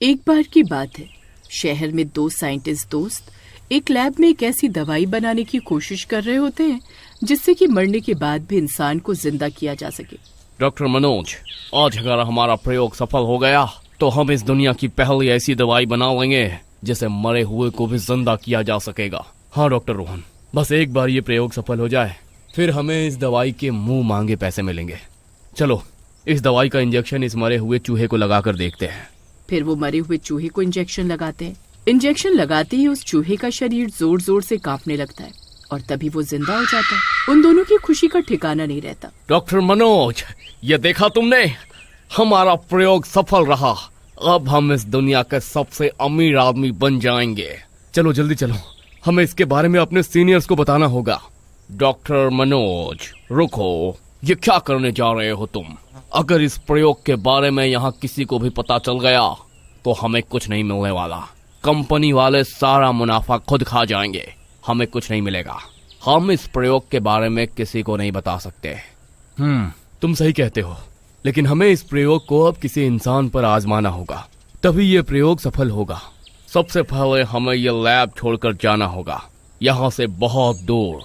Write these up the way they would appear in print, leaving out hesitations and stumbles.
एक बार की बात है, शहर में दो साइंटिस्ट दोस्त एक लैब में एक ऐसी दवाई बनाने की कोशिश कर रहे होते हैं जिससे कि मरने के बाद भी इंसान को जिंदा किया जा सके। डॉक्टर मनोज, आज अगर हमारा प्रयोग सफल हो गया तो हम इस दुनिया की पहली ऐसी दवाई बना लेंगे जिसे मरे हुए को भी जिंदा किया जा सकेगा। हाँ डॉक्टर रोहन, बस एक बार ये प्रयोग सफल हो जाए फिर हमें इस दवाई के मुंह मांगे पैसे मिलेंगे। चलो इस दवाई का इंजेक्शन इस मरे हुए चूहे को लगाकर देखते हैं। फिर वो मरे हुए चूहे को इंजेक्शन लगाते हैं। इंजेक्शन लगाते ही उस चूहे का शरीर जोर जोर से कांपने लगता है और तभी वो जिंदा हो जाता है। उन दोनों की खुशी का ठिकाना नहीं रहता। डॉक्टर मनोज, ये देखा तुमने, हमारा प्रयोग सफल रहा। अब हम इस दुनिया के सबसे अमीर आदमी बन जाएंगे। चलो जल्दी चलो, हमें इसके बारे में अपने सीनियर्स को बताना होगा। डॉक्टर मनोज रुको, ये क्या करने जा रहे हो तुम? अगर इस प्रयोग के बारे में यहाँ किसी को भी पता चल गया तो हमें कुछ नहीं मिलने वाला। कंपनी वाले सारा मुनाफा खुद खा जाएंगे, हमें कुछ नहीं मिलेगा। हम इस प्रयोग के बारे में किसी को नहीं बता सकते। तुम सही कहते हो, लेकिन हमें इस प्रयोग को अब किसी इंसान पर आजमाना होगा, तभी ये प्रयोग सफल होगा। सबसे पहले हमें ये लैब छोड़कर जाना होगा, यहाँ से बहुत दूर,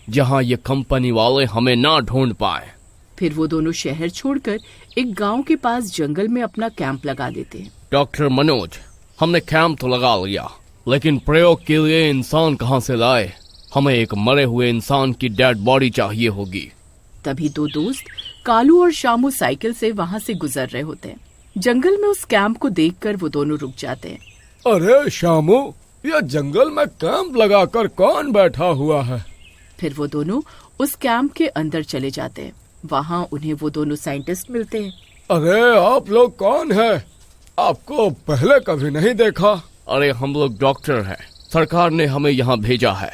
जहाँ ये कंपनी वाले हमें ना ढूंढ पाए। फिर वो दोनों शहर छोड़कर एक गांव के पास जंगल में अपना कैंप लगा देते हैं। डॉक्टर मनोज, हमने कैंप तो लगा लिया, लेकिन प्रयोग के लिए इंसान कहाँ से लाए? हमें एक मरे हुए इंसान की डेड बॉडी चाहिए होगी। तभी दो दोस्त कालू और शामू साइकिल से वहाँ से गुजर रहे होते हैं। जंगल में उस कैंप को देखकर वो दोनों रुक जाते हैं। अरे शामू, यह जंगल में कैंप लगाकर कौन बैठा हुआ है? फिर वो दोनों उस कैंप के अंदर चले जाते हैं। वहाँ उन्हें वो दोनों साइंटिस्ट मिलते हैं। अरे आप लोग कौन है? आपको पहले कभी नहीं देखा। अरे हम लोग डॉक्टर हैं, सरकार ने हमें यहाँ भेजा है।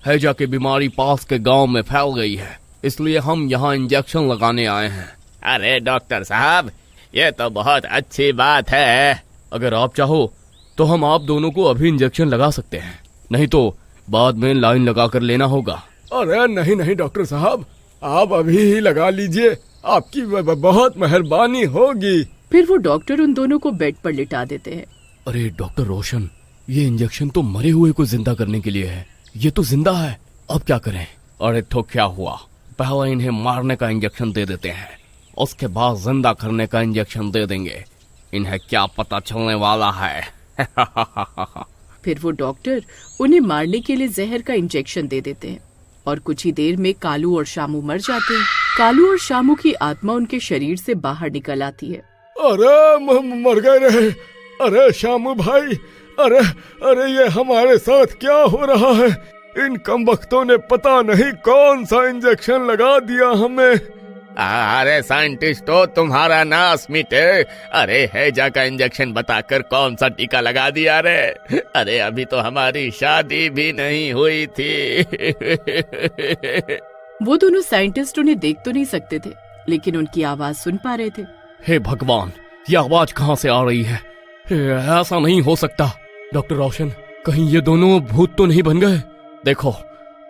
हैजा की बीमारी पास के गांव में फैल गई है, इसलिए हम यहाँ इंजेक्शन लगाने आए हैं। अरे डॉक्टर साहब, ये तो बहुत अच्छी बात है। अगर आप चाहो तो हम आप दोनों को अभी इंजेक्शन लगा सकते हैं, नहीं तो बाद में लाइन लगा कर लेना होगा। अरे नहीं नहीं डॉक्टर साहब, आप अभी ही लगा लीजिए, आपकी बहुत मेहरबानी होगी। फिर वो डॉक्टर उन दोनों को बेड पर लिटा देते हैं। अरे डॉक्टर रोशन, ये इंजेक्शन तो मरे हुए को जिंदा करने के लिए है, ये तो जिंदा है, अब क्या करें? अरे तो क्या हुआ, पहले इन्हें मारने का इंजेक्शन दे देते हैं, उसके बाद जिंदा करने का इंजेक्शन दे देंगे। इन्हें क्या पता चलने वाला है। फिर वो डॉक्टर उन्हें मारने के लिए जहर का इंजेक्शन दे देते हैं और कुछ ही देर में कालू और शामू मर जाते हैं। कालू और शामू की आत्मा उनके शरीर से बाहर निकल आती है। अरे मर गए रे। अरे शामू भाई, अरे अरे ये हमारे साथ क्या हो रहा है? इन कमबख्तों ने पता नहीं कौन सा इंजेक्शन लगा दिया हमें। अरे साइंटिस्टों, तुम्हारा नाश मिटे। अरे हैजा का इंजेक्शन बताकर कौन सा टीका लगा दिया रे? अरे अभी तो हमारी शादी भी नहीं हुई थी। वो दोनों साइंटिस्ट उन्हें देख तो नहीं सकते थे, लेकिन उनकी आवाज सुन पा रहे थे। हे भगवान, ये आवाज कहाँ से आ रही है? ऐसा नहीं हो सकता। डॉक्टर रोशन, कहीं ये दोनों भूत तो नहीं बन गए? देखो,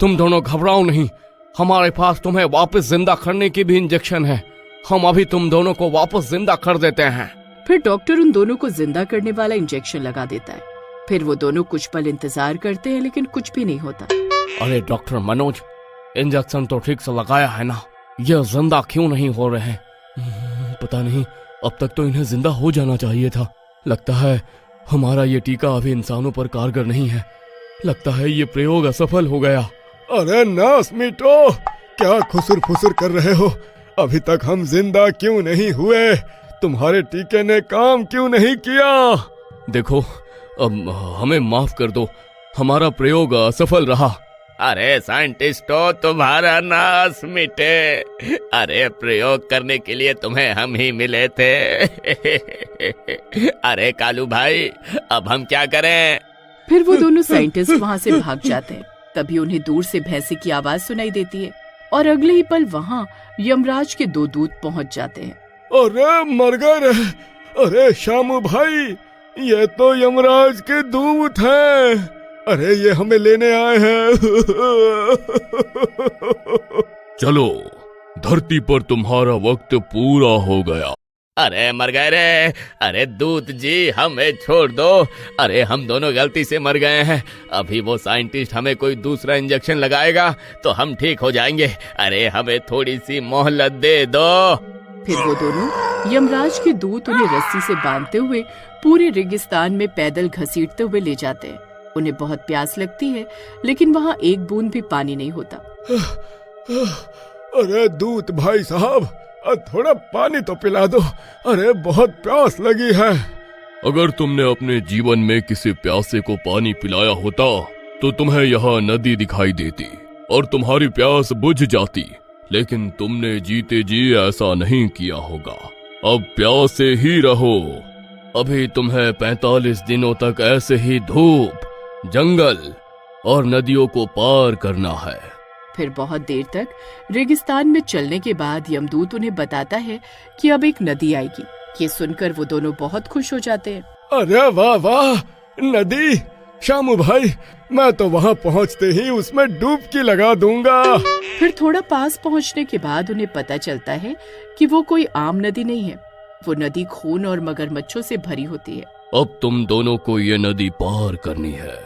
तुम दोनों घबराओ नहीं, हमारे पास तुम्हें वापस जिंदा करने की भी इंजेक्शन है। हम अभी तुम दोनों को वापस जिंदा कर देते हैं। फिर डॉक्टर उन दोनों को जिंदा करने वाला इंजेक्शन लगा देता है। फिर वो दोनों कुछ पल इंतजार करते हैं, लेकिन कुछ भी नहीं होता। अरे डॉक्टर मनोज, इंजेक्शन तो ठीक से लगाया है ना, ये जिंदा क्यों नहीं हो रहे हैं? पता नहीं, अब तक तो इन्हें जिंदा हो जाना चाहिए था। लगता है हमारा ये टीका अभी इंसानों पर कारगर नहीं है। लगता है ये प्रयोग असफल हो गया। अरे नास मिटो, क्या खुसुर फुसुर कर रहे हो? अभी तक हम जिंदा क्यों नहीं हुए? तुम्हारे टीके ने काम क्यों नहीं किया? देखो, अब हमें माफ कर दो, हमारा प्रयोग असफल रहा। अरे साइंटिस्टों, तुम्हारा नाश मिटे। अरे प्रयोग करने के लिए तुम्हें हम ही मिले थे। अरे कालू भाई, अब हम क्या करें? फिर वो दोनों साइंटिस्ट वहाँ से भाग जाते हैं। तभी उन्हें दूर से भैंसे की आवाज सुनाई देती है और अगले ही पल वहाँ यमराज के दो दूत पहुँच जाते हैं। अरे मर गए रे। अरे शामू भाई, ये तो यमराज के दूत हैं। अरे ये हमें लेने आए हैं। चलो, धरती पर तुम्हारा वक्त पूरा हो गया। अरे मर गए रे। अरे दूत जी हमें छोड़ दो। अरे हम दोनों गलती से मर गए हैं। अभी वो साइंटिस्ट हमें कोई दूसरा इंजेक्शन लगाएगा तो हम ठीक हो जाएंगे। अरे हमें थोड़ी सी मोहलत दे दो। फिर वो दोनों यमराज के दूत उन्हें रस्सी से बांधते हुए पूरे रेगिस्तान में पैदल घसीटते हुए ले जाते हैं। उन्हें बहुत प्यास लगती है, लेकिन वहाँ एक बूंद भी पानी नहीं होता। अरे दूत भाई साहब, थोड़ा पानी तो पिला दो। अरे बहुत प्यास लगी है। अगर तुमने अपने जीवन में किसी प्यासे को पानी पिलाया होता तो तुम्हें यहाँ नदी दिखाई देती और तुम्हारी प्यास बुझ जाती, लेकिन तुमने जीते जी ऐसा नहीं किया होगा। अब प्यासे ही रहो। अभी तुम्हें 45 दिनों तक ऐसे ही धूप, जंगल और नदियों को पार करना है। फिर बहुत देर तक रेगिस्तान में चलने के बाद यमदूत उन्हें बताता है कि अब एक नदी आएगी। ये सुनकर वो दोनों बहुत खुश हो जाते हैं। अरे वाह वाह, नदी! शामू भाई, मैं तो वहाँ पहुँचते ही उसमें डुबकी लगा दूंगा। फिर थोड़ा पास पहुँचने के बाद उन्हें पता चलता है कि वो कोई आम नदी नहीं है। वो नदी खून और मगरमच्छों से भरी होती है। अब तुम दोनों को ये नदी पार करनी है।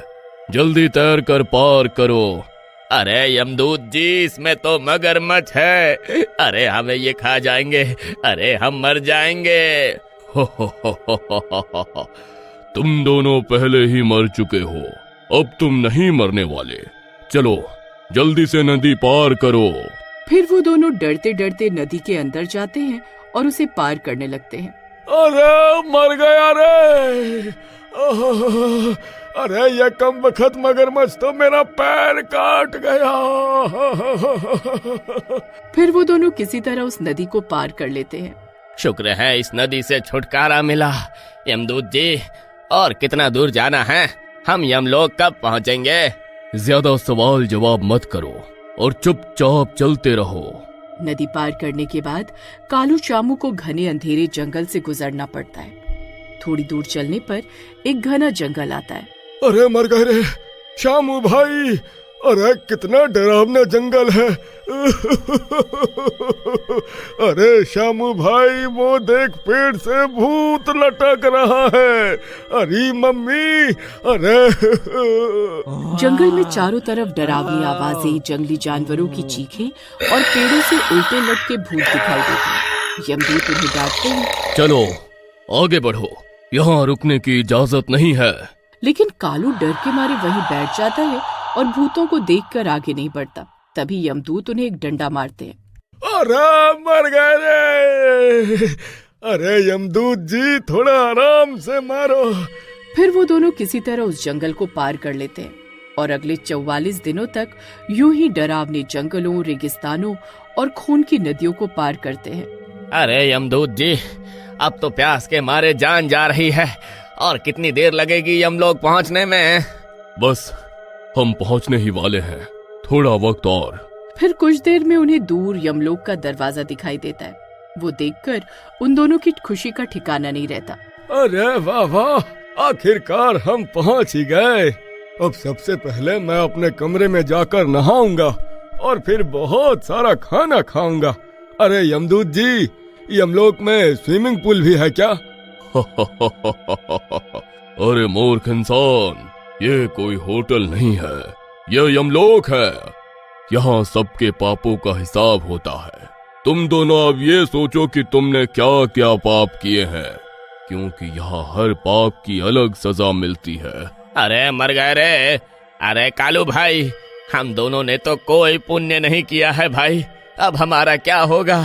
जल्दी तैर कर पार करो। अरे यमदूत जी, इसमें तो मगरमच्छ है। अरे हमें ये खा जाएंगे। अरे हम मर जाएंगे। तुम दोनों पहले ही मर चुके हो, अब तुम नहीं मरने वाले। चलो जल्दी से नदी पार करो। फिर वो दोनों डरते डरते नदी के अंदर जाते हैं और उसे पार करने लगते हैं। अरे मर गया रे! अरे ये कम बखत मगरमच्छ तो मेरा पैर काट गया। फिर वो दोनों किसी तरह उस नदी को पार कर लेते हैं। शुक्र है इस नदी से छुटकारा मिला। यमदूत जी, और कितना दूर जाना है? हम यमलोक कब पहुँचेंगे? ज्यादा सवाल जवाब मत करो और चुपचाप चलते रहो। नदी पार करने के बाद कालू चामू को घने अंधेरे जंगल से गुजरना पड़ता है। थोड़ी दूर चलने पर एक घना जंगल आता है। अरे मर गए रे शामू भाई! अरे कितना डरावना जंगल है। अरे शामू भाई, वो देख, पेड़ से भूत लटक रहा है। अरे मम्मी! अरे जंगल में चारों तरफ डरावनी आवाजें, जंगली जानवरों की चीखें और पेड़ों से उल्टे लटके भूत दिखाई देते हैं। यमदूत उन्हें डांटते हैं। चलो आगे बढ़ो, यहाँ रुकने की इजाजत नहीं है। लेकिन कालू डर के मारे वहीं बैठ जाता है और भूतों को देखकर आगे नहीं बढ़ता। तभी यमदूत उन्हें एक डंडा मारते हैं। अरे मर गए रे! अरे यमदूत जी, थोड़ा आराम से मारो। फिर वो दोनों किसी तरह उस जंगल को पार कर लेते हैं और अगले 44 दिनों तक यूं ही डरावने जंगलों, रेगिस्तानों और खून की नदियों को पार करते हैं। अरे यमदूत जी, अब तो प्यास के मारे जान जा रही है। और कितनी देर लगेगी यमलोक पहुंचने में? बस हम पहुंचने ही वाले हैं, थोड़ा वक्त और। फिर कुछ देर में उन्हें दूर यमलोक का दरवाजा दिखाई देता है। वो देखकर उन दोनों की खुशी का ठिकाना नहीं रहता। अरे वाह वाह, आखिरकार हम पहुंच ही गए। अब सबसे पहले मैं अपने कमरे में जाकर नहाऊंगा और फिर बहुत सारा खाना खाऊंगा। अरे यमदूत जी, यमलोक में स्विमिंग पूल भी है क्या? अरे मूर्ख इंसान, ये कोई होटल नहीं है, यह यमलोक है। यहाँ सबके पापों का हिसाब होता है। तुम दोनों अब ये सोचो कि तुमने क्या क्या पाप किए हैं, क्योंकि यहाँ हर पाप की अलग सजा मिलती है। अरे मर गए रे! अरे कालू भाई, हम दोनों ने तो कोई पुण्य नहीं किया है भाई। अब हमारा क्या होगा?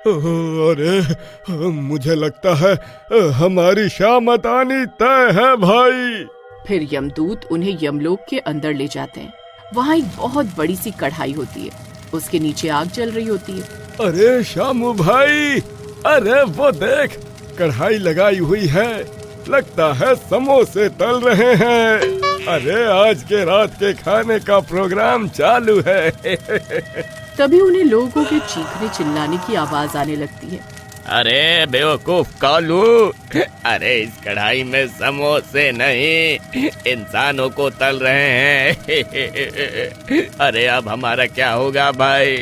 अरे मुझे लगता है हमारी शामत आनी तय है भाई। फिर यमदूत उन्हें यमलोक के अंदर ले जाते हैं। वहाँ एक बहुत बड़ी सी कढ़ाई होती है, उसके नीचे आग जल रही होती है। अरे शामू भाई, अरे वो देख, कढ़ाई लगाई हुई है, लगता है समोसे तल रहे हैं। अरे आज के रात के खाने का प्रोग्राम चालू है। तभी उन्हें लोगों के चीखने चिल्लाने की आवाज आने लगती है। अरे बेवकूफ कालू, अरे इस कढ़ाई में समोसे नहीं, इंसानों को तल रहे हैं। अरे अब हमारा क्या होगा भाई?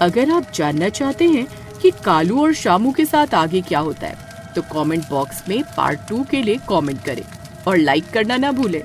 अगर आप जानना चाहते हैं कि कालू और शामू के साथ आगे क्या होता है। तो कमेंट बॉक्स में पार्ट 2 के लिए कमेंट करें और लाइक करना ना भूलें।